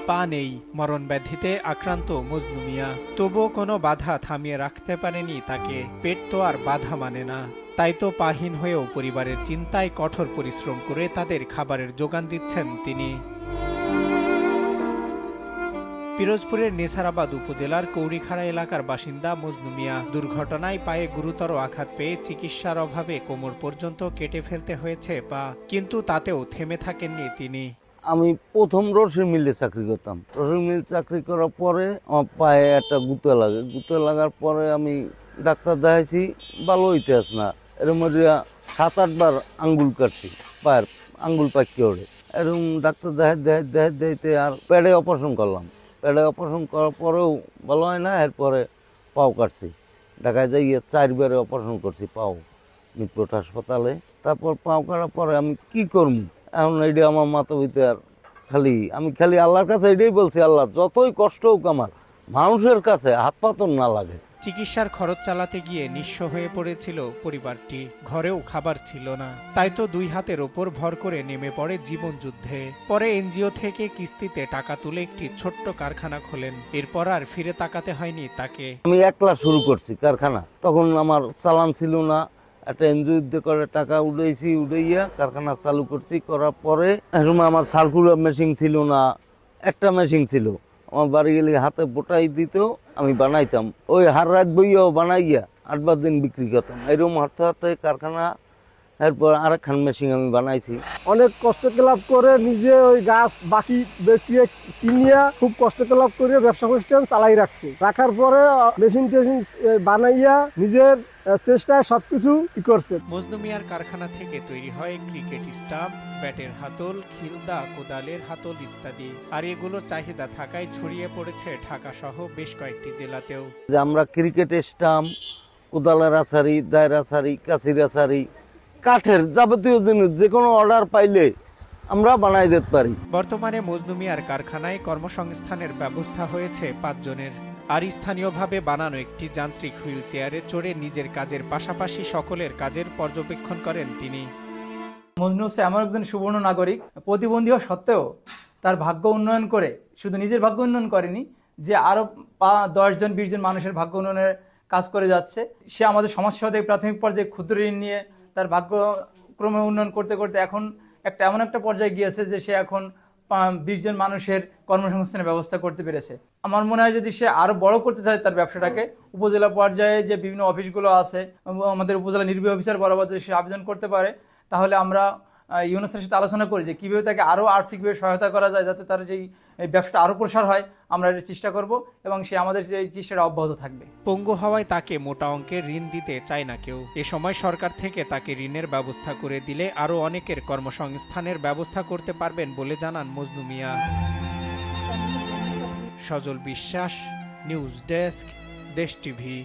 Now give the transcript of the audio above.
পা নেই, মরণ ব্যাধিতে আক্রান্ত মজনু মিয়া। তবুও কোনো বাধা থামিয়ে রাখতে পারেনি তাকে। পেট তো আর বাধা মানে না। তাই তো পাহীন হয়েও পরিবারের চিন্তায় কঠোর পরিশ্রম করে তাদের খাবারের যোগান দিচ্ছেন তিনি। পিরোজপুরের নেছারাবাদ উপজেলার কৌড়িখাড়া এলাকার বাসিন্দা মজনু মিয়া দুর্ঘটনায় পায়ে গুরুতর আঘাত পেয়ে চিকিৎসার অভাবে কোমর পর্যন্ত কেটে ফেলতে হয়েছে পা। কিন্তু তাতেও থেমে থাকেননি তিনি। আমি প্রথম রসুন মিলে চাকরি করতাম। রসুন মিল চাকরি করার পরে আমার পায়ে একটা গুঁতো লাগে। গুঁতো লাগার পরে আমি ডাক্তার দেখাইছি, ভালো হইতেছ না। এর মধ্যে 7-8 বার আঙ্গুল কাটছি, পায়ের আঙ্গুল পাকি ওড়ে। এরকম ডাক্তার দেখাইতে আর পেটে অপারেশন করলাম। পেটে অপারেশন করার পরেও ভালো হয় না। এরপরে পাও কাটছি, ঢাকায় যাইয়ে 4 বারে অপারেশন করছি পাও, মিটফোর্ড হাসপাতালে। তারপর পাও কাটার পরে আমি কি করব, এখন এইটা আমার মাথা ভিতরে আর আমি খালি আল্লাহর কাছে এটাই বলছি, আল্লাহ যতই কষ্ট হোক আমার মানুষের কাছে হাত পাতন না লাগে। চিকিৎসার খরচ চালাতে গিয়ে নিঃস্ব হয়ে পড়েছিল পরিবারটি। ঘরেও খাবার ছিল না। তাই তো 2 হাতের ওপর ভর করে নেমে পড়ে জীবন যুদ্ধে। পরে এনজিও থেকে কিস্তিতে টাকা তুলে একটি ছোট্ট কারখানা খোলেন। এরপর আর ফিরে তাকাতে হয়নি তাকে। আমি একলা শুরু করছি কারখানা, তখন আমার চালান ছিল না। একটা এনজিও করে টাকা উঠাইয়া কারখানা চালু করছি। করার পরে সময় আমার সার্কুলার মেশিন ছিল না, একটা মেশিন ছিল। আমার বাড়ি গেলে হাতে বোটাই দিত, আমি বানাইতাম। ওই হার রাত বইয়াও বানাইয়া 8-12 দিন বিক্রি করতাম। এরকম হাতে হাতে কারখানা। এরপর আরেকখান মেশিন আমি বানাইছি। অনেক কষ্ট ক্লাব করে নিজে ওই গাছ বাকি বেচিয়ে কিনিয়া খুব কষ্ট ক্লাব করে ব্যবসা প্রতিষ্ঠান চালাই রাখছি। রাখার পরে মেশিন টেশিন বানাইয়া নিজের চেষ্টায় সবকিছু করছে। মজনু মিয়ার কারখানা থেকে তৈরি হয় ক্রিকেট স্টাম্প, ব্যাটের হাতল, খিলদা, কোদালের হাতল ইত্যাদি। আর এগুলোর চাহিদা থাকায় ছড়িয়ে পড়েছে ঢাকা সহ বেশ কয়েকটি জেলাতেও। যে আমরা ক্রিকেট স্টাম্প, কোদালের আছারি, দায়ের আছারি, কাছির আছারি, কাঠের যাবতীয় জিনিস যে কোনো অর্ডার পাইলে আমরা বানাই দিতে পারি। বর্তমানে মজনু মিয়ার কারখানায় কর্মসংস্থানের ব্যবস্থা হয়েছে 5 জনের। আর স্থানীয়ভাবে বানানো একটি যান্ত্রিক হুইল চেয়ারে চড়ে নিজের কাজের পাশাপাশি সকলের কাজের পর্যবেক্ষণ করেন তিনি। মজনু হচ্ছে এমন একজন সুবর্ণ নাগরিক, প্রতিবন্ধী হওয়া সত্ত্বেও তার ভাগ্য উন্নয়ন করে শুধু নিজের ভাগ্য উন্নয়ন করেনি, যে আরো 10-20 জন মানুষের ভাগ্য উন্নয়নের কাজ করে যাচ্ছে। সে আমাদের সমাজসেবা থেকে প্রাথমিক পর্যায়ে ক্ষুদ্র ঋণ নিয়ে তার ভাগ্য ক্রমে উন্নয়ন করতে করতে এখন এমন একটা পর্যায়ে গিয়েছে যে সে এখন 20 জন মানুষের কর্মসংস্থানের ব্যবস্থা করতে পেরেছে। আমার মনে হয় যদি সে আরো বড় করতে চায় তার ব্যবসাটাকে, উপজেলা পর্যায়ে যে বিভিন্ন অফিসগুলো আছে, আমাদের উপজেলা নির্বাহী অফিসার বরাবর যদি সে আবেদন করতে পারে, তাহলে আমরা ইউনুসের সাথে আলোচনা করি যে কিভাবে তাকে আরো আর্থিকভাবে সহায়তা করা যায়, যাতে তার যেই ব্যবসাটা আরো প্রসার হয়। আমরা এর চেষ্টা করব এবং সে আমাদের এই চেষ্টাটা অব্যাহত থাকবে। পঙ্গু হওয়ায় তাকে মোটা অঙ্কের ঋণ দিতে চায় না কেউ। এ সময় সরকার থেকে তাকে ঋণের ব্যবস্থা করে দিলে আরো অনেকের কর্মসংস্থানের ব্যবস্থা করতে পারবেন বলে জানান মজনু মিয়া। সজল বিশ্বাস, নিউজ ডেস্ক, দেশ টিভি।